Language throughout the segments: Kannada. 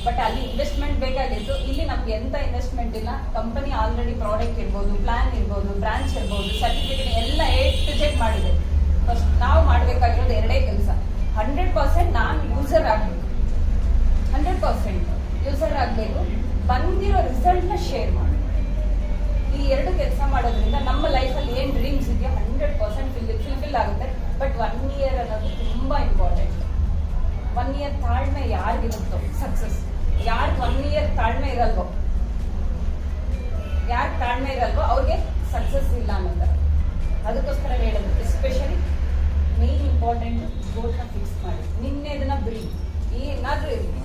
ಬಟ್ ಅಲ್ಲಿ ಇನ್ವೆಸ್ಟ್ಮೆಂಟ್ ಬೇಕಾಗಿತ್ತು. ಇಲ್ಲಿ ನಮ್ಗೆ ಎಂತ ಇನ್ವೆಸ್ಟ್ಮೆಂಟ್ ಇಲ್ಲ. ಕಂಪನಿ ಆಲ್ರೆಡಿ ಪ್ರಾಡಕ್ಟ್ ಇರ್ಬೋದು, ಪ್ಲಾನ್ ಇರ್ಬೋದು, ಬ್ರಾಂಚ್ ಇರ್ಬೋದು, ಸರ್ಟಿಫಿಕೇಟ್ ಎಲ್ಲ A to Z ಮಾಡಿದೆ. ಫಸ್ಟ್ ನಾವು ಮಾಡಬೇಕಾಗಿರೋದು ಎರಡೇ ಕೆಲಸ. 100% ನಾನು ಯೂಸರ್ ಆಗಬೇಕು, 100% ಯೂಸರ್ ಆಗಬೇಕು, ಬಂದಿರೋ ರಿಸಲ್ಟ್ನ ಶೇರ್ ಮಾಡಿ. ಈ ಎರಡು ಕೆಲಸ ಮಾಡೋದ್ರಿಂದ ನಮ್ಮ ಲೈಫಲ್ಲಿ ಏನು ಡ್ರೀಮ್ಸ್ ಇದೆಯೋ 100% ಫುಲ್ಫಿಲ್ ಆಗುತ್ತೆ. ಬಟ್ 1 year ಅನ್ನೋದು ತುಂಬ ಇಂಪಾರ್ಟೆಂಟ್. 1 year ತಾಳ್ಮೆ ಯಾರಿಗಿರುತ್ತೋ ಸಕ್ಸಸ್. ಯಾರಿಗೆ 1 year ತಾಳ್ಮೆ ಇರಲ್ವೋ, ಯಾರಿಗೆ ತಾಳ್ಮೆ ಇರಲ್ವೋ ಅವ್ರಿಗೆ ಸಕ್ಸಸ್ ಇಲ್ಲ ಅನ್ನೋದು. ಅದಕ್ಕೋಸ್ಕರ ಹೇಳೋದು, ಎಸ್ಪೆಷಲಿ ಮೇನ್ ಇಂಪಾರ್ಟೆಂಟ್ ಗೋಲ್ನ ಫಿಕ್ಸ್ ಮಾಡಿ. ನಿನ್ನೆ ಇದನ್ನ ಬಿಡಿ. ಏನಾದ್ರೂ ಇರಲಿ,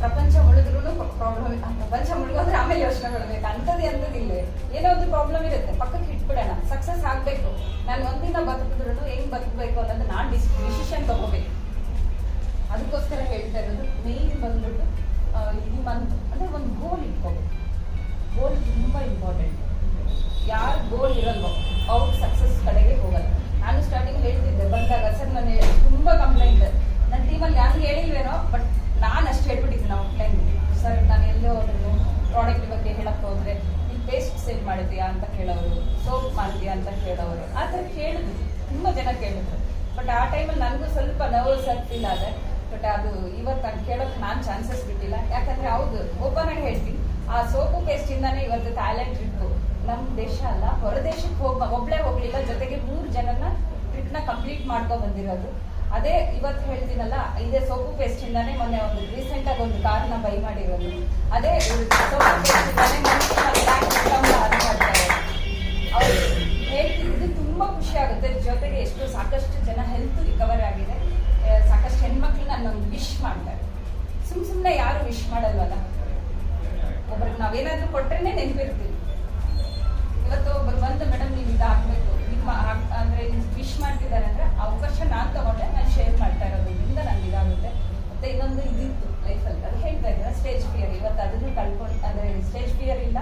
ಪ್ರಪಂಚ ಮುಳುದ್ರೂ ಪ್ರಾಬ್ಲಮ್. ಪ್ರಪಂಚ ಮುಳುಗೋದ್ರೆ ಆಮೇಲೆ ಯೋಚನೆ ಮಾಡಬೇಕು. ಅಂಥದ್ದಿಲ್ಲ. ಏನೋ ಒಂದು ಪ್ರಾಬ್ಲಮ್ ಇರುತ್ತೆ, ಪಕ್ಕಕ್ಕೆ ಇಟ್ಬಿಡೋಣ. ಸಕ್ಸಸ್ ಆಗಬೇಕು. ನಾನು ಒಂದಿನ ಬದುಕಿದ್ರು ಹೆಂಗ್ ಬದುಕಬೇಕು ಅನ್ನೋದು ನಾನು ಡಿಸಿಷನ್ ತಗೋಬೇಕು. ಅದಕ್ಕೋಸ್ಕರ ಹೇಳ್ತಾ ಇರೋದು, ಮೇನ್ ಬಂದ್ಬಿಟ್ಟು ಈ ಮಂತ್ ಅಂದ್ರೆ ಒಂದು ಗೋಲ್ ಇಟ್ಕೋಬೇಕು. ಗೋಲ್ ತುಂಬ ಇಂಪಾರ್ಟೆಂಟ್. ಯಾರು ಗೋಲ್ ಇರಲ್ವೋ ಅವ್ರು ಸಕ್ಸಸ್ ಕಡೆಗೆ ಹೋಗಲ್ಲ. ನಾನು ಸ್ಟಾರ್ಟಿಂಗ್ ಹೇಳ್ತಿದ್ದೆ ಬಂದಾಗ, ಸರ್ ನಾನು ತುಂಬಾ ಕಂಪ್ಲೇಂಟ್ ನನ್ನ ಟೀಮಲ್ಲಿ ಯಾರು ಹೇಳಿಲ್ವೇನೋ, ಬಟ್ ನಾನು ಅಷ್ಟು ಹೇಳ್ಬಿಟ್ಟಿದ್ದೆ ನಾವು ಕ್ಲೈಂಟ್ಗೆ. ಸರ್ ನಾನು ಎಲ್ಲೇ ಹೋದ್ರು ಪ್ರಾಡಕ್ಟ್ ಬಗ್ಗೆ ಹೇಳಕ್ ಹೋದ್ರೆ ನೀವು ಪೇಸ್ಟ್ ಸೇಲ್ ಮಾಡಿದ್ಯಾ ಅಂತ ಕೇಳೋರು, ಸೋಪ್ ಮಾಡಿದ್ಯಾ ಅಂತ ಕೇಳೋರು, ಆ ಥರ ಕೇಳಿದ್ರು. ತುಂಬ ಜನ ಕೇಳಿದ್ರು. ಬಟ್ ಆ ಟೈಮಲ್ಲಿ ನನಗೂ ಸ್ವಲ್ಪ ನರ್ವಸ್ ಫೀಲ್ ಆದೆ. ಬಟ್ ಅದು ಇವತ್ತು ನಾನು ಕೇಳೋಕೆ ನಾನು ಚಾನ್ಸಸ್ ಬಿಟ್ಟಿಲ್ಲ. ಯಾಕಂದ್ರೆ ಹೌದು, ಓಪನ್ ಆಗಿ ಹೇಳ್ತೀನಿ, ಆ ಸೋಪು ಪೇಸ್ಟ್ ಇಂದಾನೆ ಇವತ್ತು ಥೈಲ್ಯಾಂಡ್ ಟ್ರಿಪ್, ನಮ್ಮ ದೇಶ ಅಲ್ಲ ಹೊರ ದೇಶಕ್ಕೆ ಒಬ್ಳೆ ಹೋಗ್ಲಿಲ್ಲ, ಜೊತೆಗೆ 3 ಜನನ ಟ್ರಿಪ್ನ ಕಂಪ್ಲೀಟ್ ಮಾಡ್ಕೊಂಡ್ ಬಂದಿರೋದು. ಅದೇ ಇವತ್ತು ಹೇಳ್ತೀನಲ್ಲ, ಇದೇ ಸೋಪು ಪೇಸ್ಟ್ ಇಂದಾನೆ ಮೊನ್ನೆ ಒಂದು ರೀಸೆಂಟ್ ಆಗಿ ಒಂದು ಕಾರ್ನ ಬೈ ಮಾಡಿರೋದು. ಅದೇ ಸೋಪು ಪೇಸ್ಟ್ ಇಂದಾನೆ ಅವ್ರು ಹೇಳ್ತಿದ್ದು ತುಂಬಾ ಖುಷಿ ಆಗುತ್ತೆ. ಜೊತೆಗೆ ಸಾಕಷ್ಟು ಜನ ಹೆಲ್ತ್ ರಿಕವರ್ ಆಗಿದೆ. ಸಾಕಷ್ಟು ಹೆಣ್ಮಕ್ಳು ನನ್ನೊಂದು ವಿಶ್ ಮಾಡ್ತಾರೆ. ಸುಮ್ಮನೆ ಯಾರು ವಿಶ್ ಮಾಡಲ್ವಲ್ಲ. ಒಬ್ರಿಗೆ ನಾವೇನಾದ್ರೂ ಕೊಟ್ರೇನೆ ನೆನಪಿರ್ತೀವಿ. ಇವತ್ತು ಒಬ್ಬರು ಬಂದು, ಮೇಡಮ್ ನೀವು ಇದು ಹಾಕ್ಬೇಕು, ನಿಮ್ಮ ಅಂದ್ರೆ ವಿಶ್ ಮಾಡ್ತಿದ್ದಾರೆ ಅಂದ್ರೆ ಅವಕಾಶ ನಾನು ತಗೊಂಡೆ, ನಾನು ಶೇರ್ ಮಾಡ್ತಾ ಇರೋದ್ರಿಂದ ನನಗೆ ಇದಾಗುತ್ತೆ. ಮತ್ತೆ ಇನ್ನೊಂದು ಇದಿತ್ತು ಲೈಫಲ್ಲಿ, ಅದು ಹೇಳ್ತಾ ಇದ್ದಾರೆ ಸ್ಟೇಜ್ ಫಿಯರ್. ಇವತ್ತು ಅದನ್ನು ಕಳ್ಕೊಂಡು, ಅಂದ್ರೆ ಸ್ಟೇಜ್ ಫಿಯರ್ ಇಲ್ಲ,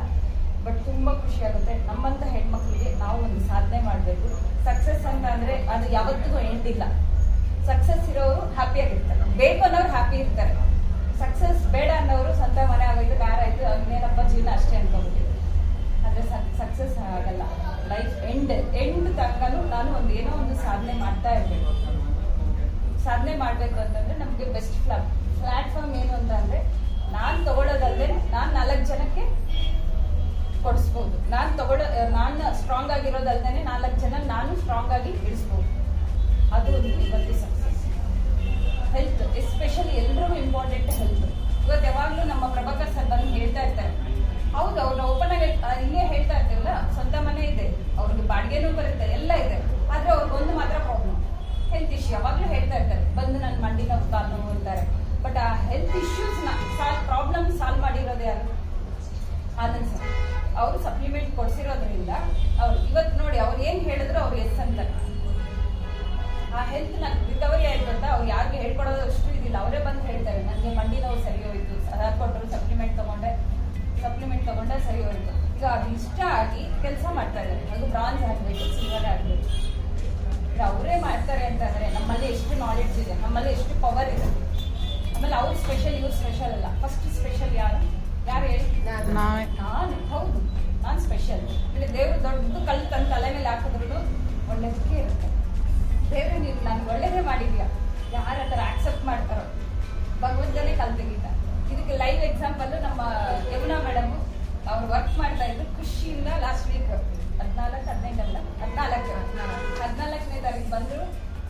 ಬಟ್ ತುಂಬಾ ಖುಷಿ ಆಗುತ್ತೆ. ನಮ್ಮಂತ ಹೆಣ್ಮಕ್ಳಿಗೆ ನಾವು ಒಂದು ಸಾಧನೆ ಮಾಡಬೇಕು. ಸಕ್ಸಸ್ ಅಂತ ಅಂದ್ರೆ ಅದು ಯಾವತ್ತಿಗೂ ಎಂಡಿಲ್ಲ. ಸಕ್ಸಸ್ ಇರೋರು ಹ್ಯಾಪಿಯಾಗಿರ್ತಾರೆ, ಬೇಕು ಅನ್ನೋರು ಹ್ಯಾಪಿ ಇರ್ತಾರೆ. ಸಕ್ಸಸ್ ಬೇಡ ಅನ್ನೋರು ಸ್ವಂತ ಮನೆ ಆಗೋಯ್ತು, ಕಾರ್ ಆಯ್ತು, ಇನ್ನೇನಪ್ಪ ಜೀವನ ಅಷ್ಟೇ ಅನ್ಕೋಬಿಟ್ಟು. ಆದ್ರೆ ಸಕ್ಸಸ್ ಆಗಲ್ಲ. ಲೈಫ್ ಎಂಡ್ ತನಕನೂ ನಾನು ಏನೋ ಒಂದು ಸಾಧನೆ ಮಾಡ್ತಾ ಇರ್ಬೇಕು. ಸಾಧನೆ ಮಾಡ್ಬೇಕು ಅಂತಂದ್ರೆ ನಮ್ಗೆ ಬೆಸ್ಟ್ ಪ್ಲಾಟ್ಫಾರ್ಮ್ ಏನು ಅಂತ ಅಂದ್ರೆ, ನಾನ್ ತಗೊಳ್ಳೋದಲ್ಲದೆ ನಾನ್ 4 ಜನಕ್ಕೆ ಕೊಡಿಸ್ಬೋದು. ನಾನು ಸ್ಟ್ರಾಂಗ್ ಆಗಿರೋದಲ್ದೇನೆ 4 ಜನ ನಾನು ಸ್ಟ್ರಾಂಗ್ ಆಗಿ ಇಳಿಸ್ಬೋದು. ಅದು ಒಂದು ಇವತ್ತು ಸಕ್ಸಸ್. ಹೆಲ್ತ್ ಎಸ್ಪೆಷಲಿ ಎಲ್ರಿಗೂ ಇಂಪಾರ್ಟೆಂಟ್ ಹೆಲ್ತ್. ಇವತ್ತು ಯಾವಾಗ್ಲೂ ನಮ್ಮ ಪ್ರಭಾಕರ್ ಸರ್ ಬಂದು ಹೇಳ್ತಾ ಇರ್ತಾರೆ, ಹೌದು ಅವ್ರನ್ನ ಓಪನ್ ಆಗಿ ಇಲ್ಲೇ ಹೇಳ್ತಾ ಇರ್ತೀವಲ್ಲ, ಸ್ವಂತ ಮನೆ ಇದೆ, ಅವ್ರಿಗೆ ಬಾಡಿಗೆನೂ ಬರುತ್ತೆ, ಎಲ್ಲ ಇದೆ. ಆದ್ರೆ ಅವ್ರಿಗೊಂದು ಮಾತ್ರ ಪ್ರಾಬ್ಲಮ್, ಹೆಲ್ತ್ ಇಶ್ಯೂ. ಯಾವಾಗ್ಲೂ ಹೇಳ್ತಾ ಇರ್ತಾರೆ, ಬಂದು ನನ್ನ ಮಂಡಿ ನೋವು, ಕಾಲು ನೋವು ಅಂತಾರೆ. ಬಟ್ ಆ ಹೆಲ್ತ್ ಇಶ್ಯೂಸ್ನ ಪ್ರಾಬ್ಲಮ್ ಸಾಲ್ವ್ ಮಾಡಿರೋದು ಯಾರು? ಆನಂದ್ ಸರ್. ಅವರು ಸಪ್ಲಿಮೆಂಟ್ ಕೊಡ್ಸಿರೋದ್ರಿಂದ ಅವ್ರು ಇವತ್ತು ನೋಡಿ ಅವ್ರು ಏನ್ ಹೇಳಿದ್ರು ಅವ್ರು ಎಸ್ ಅಂತಾರೆ. ಆ ಹೆಲ್ತ್ ನ ರಿಕವರಿ ಆಯ್ತು ಅಂತ ಅವ್ರು ಯಾರಿಗೆ ಹೇಳ್ಕೊಡೋದು ಅಷ್ಟು ಇದಿಲ್ಲ. ಅವರೇ ಬಂದು ಹೇಳ್ತಾರೆ, ನನಗೆ ಮಂಡಿ ನೋವು ಸರಿ ಹೋಯ್ತು, ಕೊಟ್ಟರು ಸಪ್ಲಿಮೆಂಟ್ ತಗೊಂಡೆ ಸರಿ ಹೋಯ್ತು. ಈಗ ಅದು ಇಷ್ಟ ಆಗಿ ಕೆಲಸ ಮಾಡ್ತಾ ಇದ್ದಾರೆ. ಅದು ಬ್ರಾನ್ಸ್ ಆಗ್ಬೇಕು, ಸಿಲ್ವರ್ ಆಗ್ಬೇಕು, ಅವರೇ ಮಾಡ್ತಾರೆ ಅಂತಂದ್ರೆ ನಮ್ಮಲ್ಲಿ ಎಷ್ಟು ನಾಲೆಡ್ಜ್ ಇದೆ, ನಮ್ಮಲ್ಲಿ ಎಷ್ಟು ಪವರ್ ಇದೆ. ಆಮೇಲೆ ಅವ್ರು ಸ್ಪೆಷಲ್, ಇವ್ರು ಸ್ಪೆಷಲ್ ಅಲ್ಲ. ಫಸ್ಟ್ ಸ್ಪೆಷಲ್ ಯಾರು ಹೇಳಿ? ನಾನು. ಹೌದು, ನಾನು ಸ್ಪೆಷಲ್. ಇಲ್ಲಿ ದೇವ್ರು ದೊಡ್ಡದು ಕಲ್ಲು ತಂದು ತಲೆ ಮೇಲೆ ಹಾಕಿದ್ರು ಒಳ್ಳೇದಕ್ಕೆ ಇರುತ್ತೆ. ದೇವ್ರೆ ನೀನು ನಾನು ಒಳ್ಳೇದೇ ಮಾಡಿದ್ಯಾ, ಯಾರ ಹತ್ರ ಆಕ್ಸೆಪ್ಟ್ ಮಾಡ್ತಾರೋ ಭಗವಂತನೇ ಕಲ್ ತೆಗಿತ. ಇದಕ್ಕೆ ಲೈವ್ ಎಕ್ಸಾಂಪಲ್ ನಮ್ಮ ಯಮುನಾ ಮೇಡಮ್, ಅವ್ರು ವರ್ಕ್ ಮಾಡ್ತಾ ಇದ್ರು ಖುಷಿಯಿಂದ. ಲಾಸ್ಟ್ ವೀಕ್ 14ನೇ ತಾರೀಕು ಬಂದ್ರು,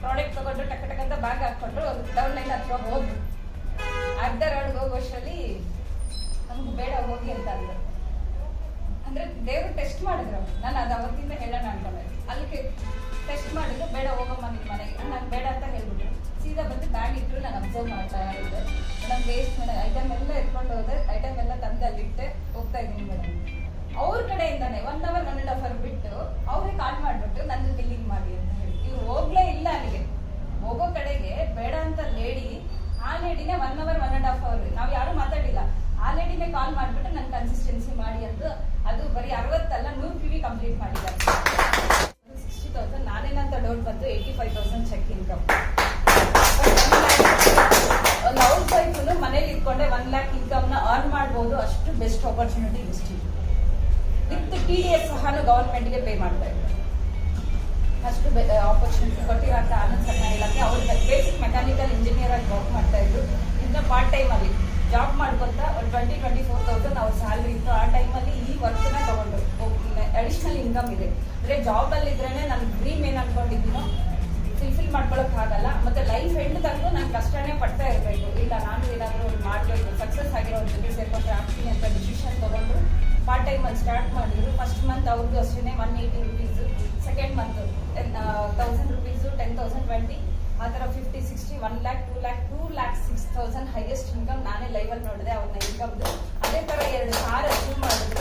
ಪ್ರಾಡಕ್ಟ್ ತಗೊಂಡ್ರು, ಟಕ್ ಅಂತ ಬ್ಯಾಗ್ ಹಾಕೊಂಡ್ರು, ಡೌನ್ ಲೈನ್ ಹತ್ರ ಹೋದ್ರು. ಅರ್ಧ ರೋಡ್ಗೆ ಹೋಗೋಷ್ಟರಲ್ಲಿ ನಮ್ಗೆ ಬೇಡ ಹೋಗಿ ಅಂತ ಅಂದ್ರು. ಅಂದ್ರೆ ದೇವ್ರು ಟೆಸ್ಟ್ ಮಾಡಿದ್ರು. ನಾನು ಅದು ಅವತ್ತಿಂದ ಹೇಳೋಣ ಅನ್ಕೊಂಡೆ. ಅಲ್ಲಿಗೆ ಟೆಸ್ಟ್ ಮಾಡಿದ್ರು, ಬೇಡ ಹೋಗಮ್ಮ ನಿಮ್ಮ ಮನೆಗೆ. ನಾನು ಬೇಡ ಅಂತ ಹೇಳ್ಬಿಟ್ರು. ಸೀದಾ ಬಂದು ಬ್ಯಾಗ್ ಇಟ್ಟರು. ನಾನು ಅಬ್ಸರ್ವ್ ಮಾಡ್ತಾ ಇದ್ದೆ. ಮೇಡಮ್ ವೇಸ್ಟ್ ಐಟಮ್ ಎಲ್ಲ ಎತ್ಕೊಂಡು ಹೋದೆ, ಐಟಮ್ ಎಲ್ಲ ತಂದು ಅಲ್ಲಿಟ್ಟೆ, ಹೋಗ್ತಾ ಇದ್ದೀನಿ ಮೇಡಮ್. ಅವ್ರ ಕಡೆಯಿಂದಾನೆ 1 hour 1.5 hour ಬಿಟ್ಟು ಅವ್ರಿಗೆ ಕಾಲ್ ಮಾಡ್ಬಿಟ್ಟು ನಂದು ಬಿಲ್ಲಿಂಗ್ ಮಾಡಿ ಅಂತ ಹೇಳಿ. ಇವ್ರು ಹೋಗ್ಲೇ ಇಲ್ಲ ಅಲ್ಲಿಗೆ. ಹೋಗೋ ಕಡೆಗೆ ಬೇಡ ಅಂತ ಲೇಡಿ, ಆ ಲೇಡಿನೇ 1 hour 1.5 hour ನಾವು ಯಾರು ಮಾತಾಡಿಲ್ಲ. ಆ ಲೇಡಿನೇ ಕಾಲ್ ಮಾಡ್ಬಿಟ್ಟು ನನ್ನ ಕನ್ಸಿಸ್ಟೆನ್ಸಿ ಮಾಡಿ ಅಂತ. ಅದು ಬರೀ 60 ಅಲ್ಲ 100 PV ಕಂಪ್ಲೀಟ್ ಮಾಡಿದ್ದಾರೆ. 60,000 ನಾನೇನಂತ ಡೌಟ್ ಬಂತು, 85,000 ಚೆಕ್ ಇನ್ಕಮ್. ಒಂದು ಹೌಸ್ ವೈಫ್ ಮನೇಲಿ ಕೂತ್ಕೊಂಡೆ 1 lakh ಇನ್ಕಮ್ನ ಅರ್ನ್ ಮಾಡ್ಬೋದು. ಅಷ್ಟು ಬೆಸ್ಟ್ ಆಪರ್ಚುನಿಟಿ ಇಷ್ಟು ವಿತ್ TDS ಸಹ ಗವರ್ಮೆಂಟ್ಗೆ ಪೇ ಮಾಡ್ತಾ ಇದ್ದಾರೆ. ಅಷ್ಟು ಆಪರ್ಚುನಿಟಿ ಕೊಟ್ಟಿರೋಂಥ ಆನಂದ್ ಸಣ್ಣ ಇಲಾಖೆ. ಅವ್ರು ಬೇಸಿಕ್ ಮೆಕ್ಯಾನಿಕಲ್ ಇಂಜಿನಿಯರ್ ಆಗಿ ವರ್ಕ್ ಮಾಡ್ತಾ ಇದ್ರು. ಇನ್ನು ಪಾರ್ಟ್ ಟೈಮಲ್ಲಿ ಜಾಬ್ ಮಾಡ್ಕೊತಾ ಒಂದು 24,000 ಅವ್ರ ಸ್ಯಾಲ್ರಿ ಇತ್ತು. ಆ ಟೈಮಲ್ಲಿ ಈ ವರ್ಕ್ನ ತಗೊಂಡು ಅಡಿಷನಲ್ ಇನ್ಕಮ್ ಇದೆ. ಅಂದರೆ ಜಾಬಲ್ಲಿ ಇದ್ರೇನೆ ನನ್ನ ಡ್ರೀಮ್ ಏನು ಅನ್ಕೊಂಡಿದ್ದೀನೋ ಫುಲ್ಫಿಲ್ ಮಾಡ್ಕೊಳಕ್ ಆಗಲ್ಲ. ಮತ್ತೆ ಲೈಫ್ ಎಂಡ್ ತನಕ ನಾನು ಕಷ್ಟನೇ ಪಡ್ತಾ ಇರಬೇಕು. ಇಲ್ಲ ನಾನು ಏನಾದರೂ ಒಂದು ಮಾಡಬೇಕು, ಸಕ್ಸಸ್ ಆಗಿರೋ ಒಂದು ಜೊತೆ ಸೇರ್ಕೊಂಡ್ರೆ ಆಗ್ತೀನಿ ಅಂತ ಡಿಸಿಷನ್ ತಗೊಂಡು ಪಾರ್ಟ್ ಟೈಮಲ್ಲಿ ಸ್ಟಾರ್ಟ್ ಮಾಡಿದ್ರು. ಫಸ್ಟ್ ಮಂತ್ ಅವ್ರದ್ದು ಅಷ್ಟೇ 180 rupees, ಸೆಕೆಂಡ್ ಮಂತ್ 1,000 rupees, 10,000, 20 ಆ ಥರ 50, 60, 1 lakh, 2 lakh, 2,06,000 ಹೈಯೆಸ್ಟ್ ಇನ್ಕಮ್ ನಾನೇ ಲೈವಲ್ಲಿ ನೋಡಿದೆ ಅವ್ರನ್ನ ಇನ್ಕಮ್ದು. ಅದೇ ಥರ 2 ಕಾರ್ ಅಚೀವ್ ಮಾಡಿದ್ರು.